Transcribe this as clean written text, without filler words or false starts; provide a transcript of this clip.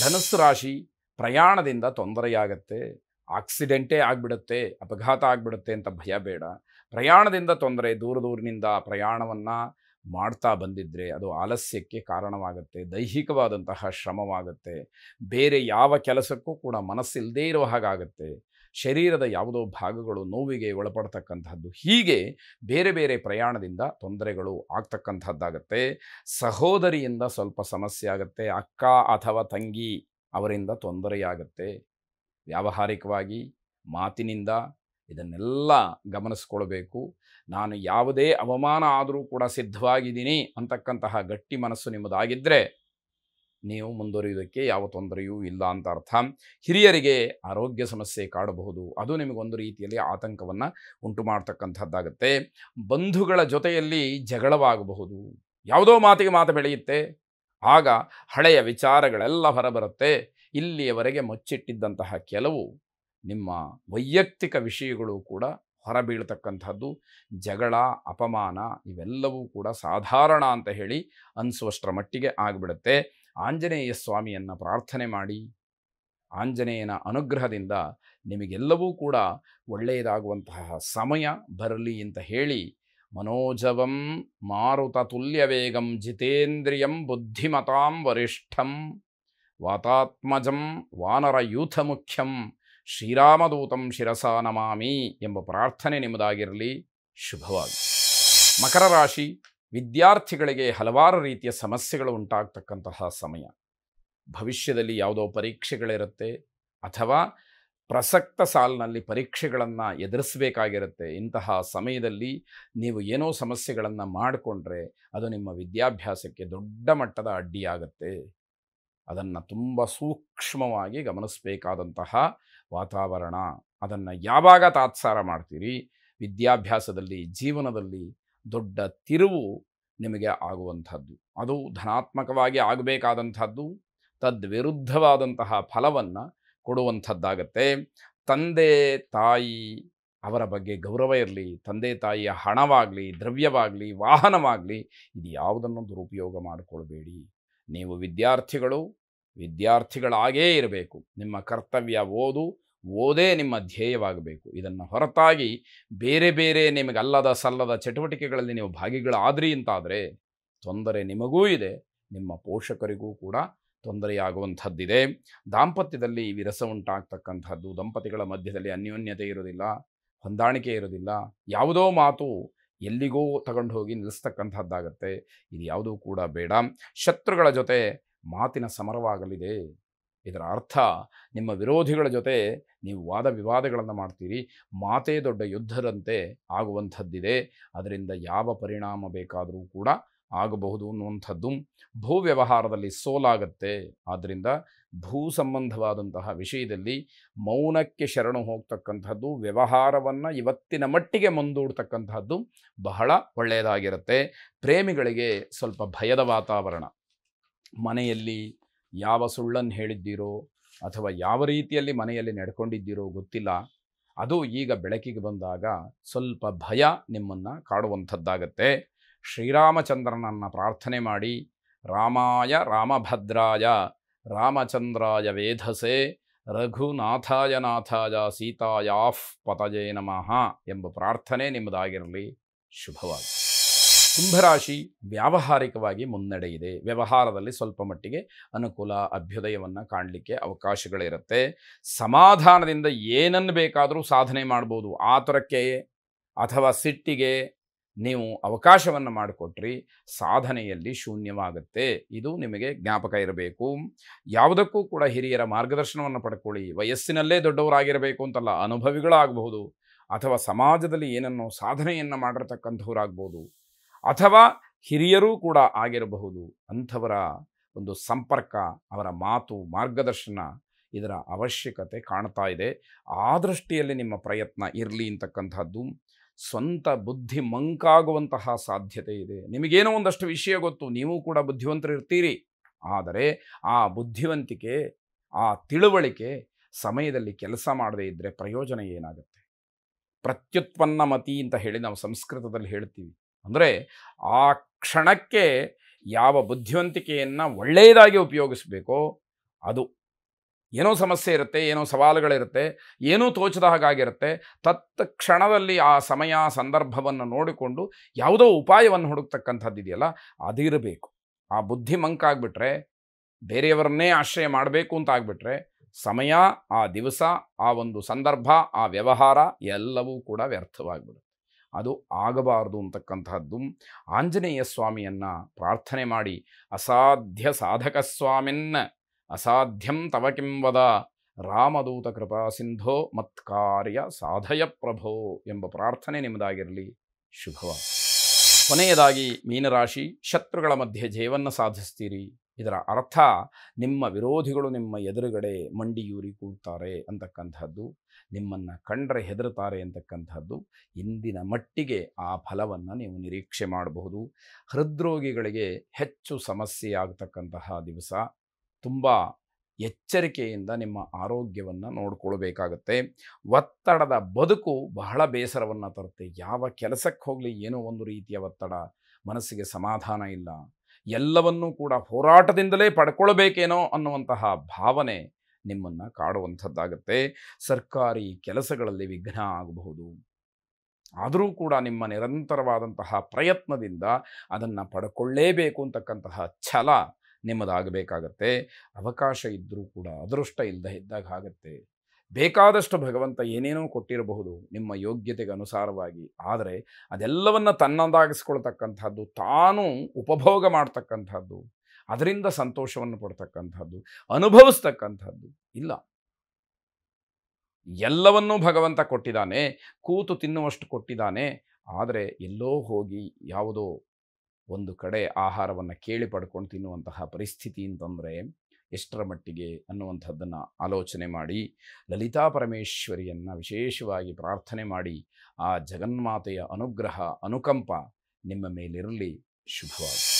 ಧನುಸ್ಸು ರಾಶಿ, ಪ್ರಯಾಣದಿಂದ ತೊಂದರೆಯಾಗತ್ತೆ, ಆಕ್ಸಿಡೆಂಟೇ ಆಗಿಬಿಡುತ್ತೆ, ಅಪಘಾತ ಆಗಿಬಿಡುತ್ತೆ ಅಂತ ಭಯ ಬೇಡ. ಪ್ರಯಾಣದಿಂದ ತೊಂದರೆ, ದೂರನಿಂದ ಪ್ರಯಾಣವನ್ನು ಮಾಡ್ತಾ ಬಂದಿದ್ದರೆ ಅದು ಆಲಸ್ಯಕ್ಕೆ ಕಾರಣವಾಗುತ್ತೆ, ದೈಹಿಕವಾದಂತಹ ಶ್ರಮವಾಗುತ್ತೆ, ಬೇರೆ ಯಾವ ಕೆಲಸಕ್ಕೂ ಕೂಡ ಮನಸ್ಸಿಲ್ಲದೇ ಇರೋ ಹಾಗಾಗುತ್ತೆ, ಶರೀರದ ಯಾವುದೋ ಭಾಗಗಳು ನೋವಿಗೆ ಒಳಪಡ್ತಕ್ಕಂಥದ್ದು, ಹೀಗೆ ಬೇರೆ ಬೇರೆ ಪ್ರಯಾಣದಿಂದ ತೊಂದರೆಗಳು ಆಗ್ತಕ್ಕಂಥದ್ದಾಗತ್ತೆ. ಸಹೋದರಿಯಿಂದ ಸ್ವಲ್ಪ ಸಮಸ್ಯೆ ಆಗುತ್ತೆ, ಅಕ್ಕ ಅಥವಾ ತಂಗಿ ಅವರಿಂದ ತೊಂದರೆಯಾಗತ್ತೆ. ವ್ಯಾವಹಾರಿಕವಾಗಿ ಮಾತಿನಿಂದ ಇದನ್ನೆಲ್ಲ ಗಮನಿಸ್ಕೊಳ್ಬೇಕು. ನಾನು ಯಾವುದೇ ಅವಮಾನ ಆದರೂ ಕೂಡ ಸಿದ್ಧವಾಗಿದ್ದೀನಿ ಅಂತಕ್ಕಂತಹ ಗಟ್ಟಿ ಮನಸ್ಸು ನಿಮ್ಮದಾಗಿದ್ದರೆ ನೀವು ಮುಂದುವರಿಯುವುದಕ್ಕೆ ಯಾವ ತೊಂದರೆಯೂ ಇಲ್ಲ ಅಂತ ಅರ್ಥ. ಹಿರಿಯರಿಗೆ ಆರೋಗ್ಯ ಸಮಸ್ಯೆ ಕಾಡಬಹುದು, ಅದು ನಿಮಗೊಂದು ರೀತಿಯಲ್ಲಿ ಆತಂಕವನ್ನು ಉಂಟು ಮಾಡ್ತಕ್ಕಂಥದ್ದಾಗತ್ತೆ. ಬಂಧುಗಳ ಜೊತೆಯಲ್ಲಿ ಜಗಳವಾಗಬಹುದು, ಯಾವುದೋ ಮಾತಿಗೆ ಮಾತು ಬೆಳೆಯುತ್ತೆ, ಆಗ ಹಳೆಯ ವಿಚಾರಗಳೆಲ್ಲ ಹೊರಬರುತ್ತೆ. ಇಲ್ಲಿಯವರೆಗೆ ಮುಚ್ಚಿಟ್ಟಿದ್ದಂತಹ ಕೆಲವು ನಿಮ್ಮ ವೈಯಕ್ತಿಕ ವಿಷಯಗಳು ಕೂಡ ಹೊರಬೀಳ್ತಕ್ಕಂಥದ್ದು, ಜಗಳ, ಅಪಮಾನ ಇವೆಲ್ಲವೂ ಕೂಡ ಸಾಧಾರಣ ಅಂತ ಹೇಳಿ ಅನಿಸುವಷ್ಟರ ಮಟ್ಟಿಗೆ ಆಗಿಬಿಡುತ್ತೆ. ಆಂಜನೇಯ ಸ್ವಾಮಿಯನ್ನು ಪ್ರಾರ್ಥನೆ ಮಾಡಿ, ಆಂಜನೇಯನ ಅನುಗ್ರಹದಿಂದ ನಿಮಗೆಲ್ಲವೂ ಕೂಡ ಒಳ್ಳೆಯದಾಗುವಂತಹ ಸಮಯ ಬರಲಿ ಅಂತ ಹೇಳಿ, ಮನೋಜವಂ ಮಾರುತ ತುಲ್ಯ ವೇಗಂ ಜಿತೇಂದ್ರಿಯಂ ಬುದ್ಧಿಮತಾಂ ವರಿಷ್ಠಂ ವಾತಾತ್ಮಜಂ ವಾನರ ಯೂಥ ಮುಖ್ಯಂ ಶ್ರೀರಾಮದೂತಂ ಶಿರಸಾ ನಮಾಮಿ ಎಂಬ ಪ್ರಾರ್ಥನೆ ನಿಮ್ಮದಾಗಿರಲಿ. ಶುಭವಾಗಿ. ಮಕರ ರಾಶಿ, ವಿದ್ಯಾರ್ಥಿಗಳಿಗೆ ಹಲವಾರು ರೀತಿಯ ಸಮಸ್ಯೆಗಳು ಉಂಟಾಗ್ತಕ್ಕಂತಹ ಸಮಯ. ಭವಿಷ್ಯದಲ್ಲಿ ಯಾವುದೋ ಪರೀಕ್ಷೆಗಳಿರುತ್ತೆ ಅಥವಾ ಪ್ರಸಕ್ತ ಸಾಲಿನಲ್ಲಿ ಪರೀಕ್ಷೆಗಳನ್ನು ಎದುರಿಸಬೇಕಾಗಿರುತ್ತೆ. ಇಂತಹ ಸಮಯದಲ್ಲಿ ನೀವು ಏನೋ ಸಮಸ್ಯೆಗಳನ್ನು ಮಾಡಿಕೊಂಡ್ರೆ ಅದು ನಿಮ್ಮ ವಿದ್ಯಾಭ್ಯಾಸಕ್ಕೆ ದೊಡ್ಡ ಮಟ್ಟದ ಅಡ್ಡಿಯಾಗುತ್ತೆ. ಅದನ್ನು ತುಂಬ ಸೂಕ್ಷ್ಮವಾಗಿ ಗಮನಿಸಬೇಕಾದಂತಹ ವಾತಾವರಣ. ಅದನ್ನು ಯಾವಾಗ ತಾತ್ಸಾರ ಮಾಡ್ತೀರಿ, ವಿದ್ಯಾಭ್ಯಾಸದಲ್ಲಿ, ಜೀವನದಲ್ಲಿ ದೊಡ್ಡ ತಿರುವು ನಿಮಗೆ ಆಗುವಂಥದ್ದು, ಅದು ಧನಾತ್ಮಕವಾಗಿ ಆಗಬೇಕಾದಂಥದ್ದು ತದ್ವಿರುದ್ಧವಾದಂತಹ ಫಲವನ್ನು ಕೊಡುವಂಥದ್ದಾಗತ್ತೆ. ತಂದೆ ತಾಯಿ ಅವರ ಬಗ್ಗೆ ಗೌರವ ಇರಲಿ. ತಂದೆ ತಾಯಿಯ ಹಣವಾಗಲಿ, ದ್ರವ್ಯವಾಗಲಿ, ವಾಹನವಾಗಲಿ, ಇದು ಯಾವುದನ್ನು ದುರುಪಯೋಗ ಮಾಡಿಕೊಳ್ಬೇಡಿ. ನೀವು ವಿದ್ಯಾರ್ಥಿಗಳಾಗೇ ಇರಬೇಕು. ನಿಮ್ಮ ಕರ್ತವ್ಯ ಓದೇ ನಿಮ್ಮ ಧ್ಯೇಯವಾಗಬೇಕು. ಇದನ್ನು ಹೊರತಾಗಿ ಬೇರೆ ಬೇರೆ ನಿಮಗಲ್ಲದ ಸಲ್ಲದ ಚಟುವಟಿಕೆಗಳಲ್ಲಿ ನೀವು ಭಾಗಿಗಳಾದ್ರಿ ಅಂತಾದರೆ ತೊಂದರೆ ನಿಮಗೂ ಇದೆ, ನಿಮ್ಮ ಪೋಷಕರಿಗೂ ಕೂಡ ತೊಂದರೆಯಾಗುವಂಥದ್ದಿದೆ. ದಾಂಪತ್ಯದಲ್ಲಿ ವಿರಸ ಉಂಟಾಗ್ತಕ್ಕಂಥದ್ದು, ದಂಪತಿಗಳ ಮಧ್ಯದಲ್ಲಿ ಅನ್ಯೋನ್ಯತೆ ಇರೋದಿಲ್ಲ, ಹೊಂದಾಣಿಕೆ ಇರೋದಿಲ್ಲ, ಯಾವುದೋ ಮಾತು ಎಲ್ಲಿಗೋ ತಗೊಂಡು ಹೋಗಿ ನಿಲ್ಲಿಸ್ತಕ್ಕಂಥದ್ದಾಗತ್ತೆ. ಇದು ಯಾವುದೂ ಕೂಡ ಬೇಡ. ಶತ್ರುಗಳ ಜೊತೆ ಮಾತಿನ ಸಮರವಾಗಲಿದೆ. ಇದರ ಅರ್ಥ ನಿಮ್ಮ ವಿರೋಧಿಗಳ ಜೊತೆ ನೀವು ವಾದ ವಿವಾದಗಳನ್ನು ಮಾಡ್ತೀರಿ, ಮಾತೇ ದೊಡ್ಡ ಯುದ್ಧದಂತೆ ಆಗುವಂಥದ್ದಿದೆ. ಅದರಿಂದ ಯಾವ ಪರಿಣಾಮ ಬೇಕಾದರೂ ಕೂಡ ಆಗಬಹುದು ಅನ್ನುವಂಥದ್ದು. ಭೂ ವ್ಯವಹಾರದಲ್ಲಿ ಸೋಲಾಗತ್ತೆ. ಆದ್ದರಿಂದ ಭೂ ಸಂಬಂಧವಾದಂತಹ ವಿಷಯದಲ್ಲಿ ಮೌನಕ್ಕೆ ಶರಣು ಹೋಗ್ತಕ್ಕಂಥದ್ದು, ವ್ಯವಹಾರವನ್ನು ಇವತ್ತಿನ ಮಟ್ಟಿಗೆ ಮುಂದೂಡ್ತಕ್ಕಂಥದ್ದು ಬಹಳ ಒಳ್ಳೆಯದಾಗಿರುತ್ತೆ. ಪ್ರೇಮಿಗಳಿಗೆ ಸ್ವಲ್ಪ ಭಯದ ವಾತಾವರಣ. ಮನೆಯಲ್ಲಿ ಯಾವ ಸುಳ್ಳನ್ನು ಹೇಳಿದ್ದೀರೋ ಅಥವಾ ಯಾವ ರೀತಿಯಲ್ಲಿ ಮನೆಯಲ್ಲಿ ನಡ್ಕೊಂಡಿದ್ದೀರೋ ಗೊತ್ತಿಲ್ಲ, ಅದು ಈಗ ಬೆಳಕಿಗೆ ಬಂದಾಗ ಸ್ವಲ್ಪ ಭಯ ನಿಮ್ಮನ್ನು ಕಾಡುವಂಥದ್ದಾಗತ್ತೆ. ಶ್ರೀರಾಮಚಂದ್ರನನ್ನು ಪ್ರಾರ್ಥನೆ ಮಾಡಿ, ರಾಮಾಯ ರಾಮಭದ್ರಾಯ ರಾಮಚಂದ್ರಾಯ ವೇಧಸೆ ರಘುನಾಥಾಯ ನಾಥಾಯ ಸೀತಾಯಾಃ ಪತಯೇ ನಮಃ ಎಂಬ ಪ್ರಾರ್ಥನೆ ನಿಮ್ಮದಾಗಿರಲಿ. ಶುಭವಾಗಿ. ಕುಂಭರಾಶಿ, ವ್ಯಾವಹಾರಿಕವಾಗಿ ಮುನ್ನಡೆ ಇದೆ. ವ್ಯವಹಾರದಲ್ಲಿ ಸ್ವಲ್ಪ ಮಟ್ಟಿಗೆ ಅನುಕೂಲ, ಅಭ್ಯುದಯವನ್ನು ಕಾಣಲಿಕ್ಕೆ ಅವಕಾಶಗಳಿರುತ್ತೆ. ಸಮಾಧಾನದಿಂದ ಏನನ್ನು ಬೇಕಾದರೂ ಸಾಧನೆ ಮಾಡ್ಬೋದು. ಆತುರಕ್ಕೆ ಅಥವಾ ಸಿಟ್ಟಿಗೆ ನೀವು ಅವಕಾಶವನ್ನು ಮಾಡಿಕೊಟ್ರಿ ಸಾಧನೆಯಲ್ಲಿ ಶೂನ್ಯವಾಗುತ್ತೆ. ಇದು ನಿಮಗೆ ಜ್ಞಾಪಕ ಇರಬೇಕು. ಯಾವುದಕ್ಕೂ ಕೂಡ ಹಿರಿಯರ ಮಾರ್ಗದರ್ಶನವನ್ನು ಪಡ್ಕೊಳ್ಳಿ. ವಯಸ್ಸಿನಲ್ಲೇ ದೊಡ್ಡವರಾಗಿರಬೇಕು ಅಂತಲ್ಲ, ಅನುಭವಿಗಳಾಗಬಹುದು, ಅಥವಾ ಸಮಾಜದಲ್ಲಿ ಏನನ್ನೋ ಸಾಧನೆಯನ್ನು ಮಾಡಿರ್ತಕ್ಕಂಥವರಾಗ್ಬೋದು, ಅಥವಾ ಹಿರಿಯರೂ ಕೂಡ ಆಗಿರಬಹುದು. ಅಂಥವರ ಒಂದು ಸಂಪರ್ಕ, ಅವರ ಮಾತು, ಮಾರ್ಗದರ್ಶನ, ಇದರ ಅವಶ್ಯಕತೆ ಕಾಣ್ತಾ ಇದೆ. ಆ ದೃಷ್ಟಿಯಲ್ಲಿ ನಿಮ್ಮ ಪ್ರಯತ್ನ ಇರಲಿ ಅಂತಕ್ಕಂಥದ್ದು. ಸ್ವಂತ ಬುದ್ಧಿ ಮಂಕಾಗುವಂತಹ ಸಾಧ್ಯತೆ ಇದೆ. ನಿಮಗೇನೋ ಒಂದಷ್ಟು ವಿಷಯ ಗೊತ್ತು, ನೀವು ಕೂಡ ಬುದ್ಧಿವಂತರು ಇರ್ತೀರಿ. ಆದರೆ ಆ ಬುದ್ಧಿವಂತಿಕೆ, ಆ ತಿಳುವಳಿಕೆ ಸಮಯದಲ್ಲಿ ಕೆಲಸ ಮಾಡದೇ ಇದ್ದರೆ ಪ್ರಯೋಜನ ಏನಾಗುತ್ತೆ? ಪ್ರತ್ಯುತ್ಪನ್ನ ಮತಿ ಅಂತ ಹೇಳಿ ನಾವು ಸಂಸ್ಕೃತದಲ್ಲಿ ಹೇಳ್ತೀವಿ. ಅಂದರೆ ಆ ಕ್ಷಣಕ್ಕೆ ಯಾವ ಬುದ್ಧಿವಂತಿಕೆಯನ್ನು ಒಳ್ಳೆಯದಾಗಿ ಉಪಯೋಗಿಸಬೇಕೋ ಅದು ಏನೋ ಸಮಸ್ಯೆ ಇರುತ್ತೆ, ಏನೋ ಸವಾಲುಗಳಿರುತ್ತೆ, ಏನೂ ತೋಚದ ಹಾಗಾಗಿರುತ್ತೆ. ತತ್ಕ್ಷಣದಲ್ಲಿ ಆ ಸಮಯ ಸಂದರ್ಭವನ್ನು ನೋಡಿಕೊಂಡು ಯಾವುದೋ ಉಪಾಯವನ್ನು ಹುಡುಕ್ತಕ್ಕಂಥದ್ದಿದೆಯಲ್ಲ, ಅದಿರಬೇಕು. ಆ ಬುದ್ಧಿ ಮಂಕಾಗ್ಬಿಟ್ರೆ, ಬೇರೆಯವರನ್ನೇ ಆಶ್ರಯ ಮಾಡಬೇಕು ಅಂತ ಆಗಿಬಿಟ್ರೆ, ಸಮಯ, ಆ ದಿವಸ, ಆ ಒಂದು ಸಂದರ್ಭ, ಆ ವ್ಯವಹಾರ ಎಲ್ಲವೂ ಕೂಡ ವ್ಯರ್ಥವಾಗಿಬಿಡುತ್ತೆ. ಅದು ಆಗಬಾರದು ಅಂತಕ್ಕಂತಹದ್ದು. ಆಂಜನೇಯ ಸ್ವಾಮಿಯನ್ನು ಪ್ರಾರ್ಥನೆ ಮಾಡಿ, ಅಸಾಧ್ಯ ಸಾಧಕ ಸ್ವಾಮಿನ್ನ ಅಸಾಧ್ಯಂ ತವ ಕಿಂ ವದ ರಾಮದೂತ ಕೃಪಾ ಸಿಂಧೋ ಮತ್ಕಾರ್ಯ ಸಾಧಯ ಪ್ರಭೋ ಎಂಬ ಪ್ರಾರ್ಥನೆ ನಿಮ್ಮದಾಗಿರಲಿ. ಶುಭವಾಗಲಿ. ಕೊನೆಯದಾಗಿ ಮೀನರಾಶಿ, ಶತ್ರುಗಳ ಮಧ್ಯೆ ಜಯವನ್ನು ಸಾಧಿಸ್ತೀರಿ. ಇದರ ಅರ್ಥ ನಿಮ್ಮ ವಿರೋಧಿಗಳು ನಿಮ್ಮ ಎದುರುಗಡೆ ಮಂಡಿಯೂರಿ ಕೂಡ್ತಾರೆ ಅಂತಕ್ಕಂಥದ್ದು, ನಿಮ್ಮನ್ನು ಕಂಡರೆ ಹೆದರುತ್ತಾರೆ ಅಂತಕ್ಕಂಥದ್ದು. ಇಂದಿನ ಮಟ್ಟಿಗೆ ಆ ಫಲವನ್ನು ನೀವು ನಿರೀಕ್ಷೆ ಮಾಡಬಹುದು. ಹೃದ್ರೋಗಿಗಳಿಗೆ ಹೆಚ್ಚು ಸಮಸ್ಯೆ ಆಗತಕ್ಕಂತಹ ದಿವಸ. ತುಂಬ ಎಚ್ಚರಿಕೆಯಿಂದ ನಿಮ್ಮ ಆರೋಗ್ಯವನ್ನು ನೋಡಿಕೊಳ್ಬೇಕಾಗತ್ತೆ. ಒತ್ತಡದ ಬದುಕು ಬಹಳ ಬೇಸರವನ್ನು ತರುತ್ತೆ. ಯಾವ ಕೆಲಸಕ್ಕೆ ಹೋಗಲಿ ಏನೋ ಒಂದು ರೀತಿಯ ಒತ್ತಡ, ಮನಸ್ಸಿಗೆ ಸಮಾಧಾನ ಇಲ್ಲ, ಎಲ್ಲವನ್ನೂ ಕೂಡ ಹೋರಾಟದಿಂದಲೇ ಪಡ್ಕೊಳ್ಬೇಕೇನೋ ಅನ್ನುವಂತಹ ಭಾವನೆ ನಿಮ್ಮನ್ನು ಕಾಡುವಂಥದ್ದಾಗುತ್ತೆ. ಸರ್ಕಾರಿ ಕೆಲಸಗಳಲ್ಲಿ ವಿಘ್ನ ಆಗಬಹುದು. ಆದರೂ ಕೂಡ ನಿಮ್ಮ ನಿರಂತರವಾದಂತಹ ಪ್ರಯತ್ನದಿಂದ ಅದನ್ನು ಪಡ್ಕೊಳ್ಳೇಬೇಕು ಅಂತಕ್ಕಂತಹ ಛಲ ನಿಮ್ಮದಾಗಬೇಕಾಗತ್ತೆ. ಅವಕಾಶ ಇದ್ದರೂ ಕೂಡ ಅದೃಷ್ಟ ಇಲ್ಲದೆ ಇದ್ದಾಗ ಆಗುತ್ತೆ. ಬೇಕಾದಷ್ಟು ಭಗವಂತ ಏನೇನೋ ಕೊಟ್ಟಿರಬಹುದು ನಿಮ್ಮ ಯೋಗ್ಯತೆಗೆ ಅನುಸಾರವಾಗಿ. ಆದರೆ ಅದೆಲ್ಲವನ್ನು ತನ್ನದಾಗಿಸ್ಕೊಳ್ತಕ್ಕಂಥದ್ದು, ತಾನು ಉಪಭೋಗ ಮಾಡ್ತಕ್ಕಂಥದ್ದು, ಅದರಿಂದ ಸಂತೋಷವನ್ನು ಪಡ್ತಕ್ಕಂಥದ್ದು, ಅನುಭವಿಸ್ತಕ್ಕಂಥದ್ದು ಇಲ್ಲ. ಎಲ್ಲವನ್ನೂ ಭಗವಂತ ಕೊಟ್ಟಿದ್ದಾನೆ, ಕೂತು ತಿನ್ನುವಷ್ಟು ಕೊಟ್ಟಿದ್ದಾನೆ. ಆದರೆ ಎಲ್ಲೋ ಹೋಗಿ ಯಾವುದೋ ಒಂದು ಕಡೆ ಆಹಾರವನ್ನು ಕೇಳಿ ಪಡ್ಕೊಂಡು ತಿನ್ನುವಂತಹ ಪರಿಸ್ಥಿತಿ ಅಂತಂದರೆ ಎಷ್ಟರ ಮಟ್ಟಿಗೆ ಅನ್ನುವಂಥದ್ದನ್ನು ಆಲೋಚನೆ ಮಾಡಿ, ಲಲಿತಾ ಪರಮೇಶ್ವರಿಯನ್ನು ವಿಶೇಷವಾಗಿ ಪ್ರಾರ್ಥನೆ ಮಾಡಿ, ಆ ಜಗನ್ಮಾತೆಯ ಅನುಗ್ರಹ, ಅನುಕಂಪ ನಿಮ್ಮ ಮೇಲಿರಲಿ. ಶುಭವಾಗಿ.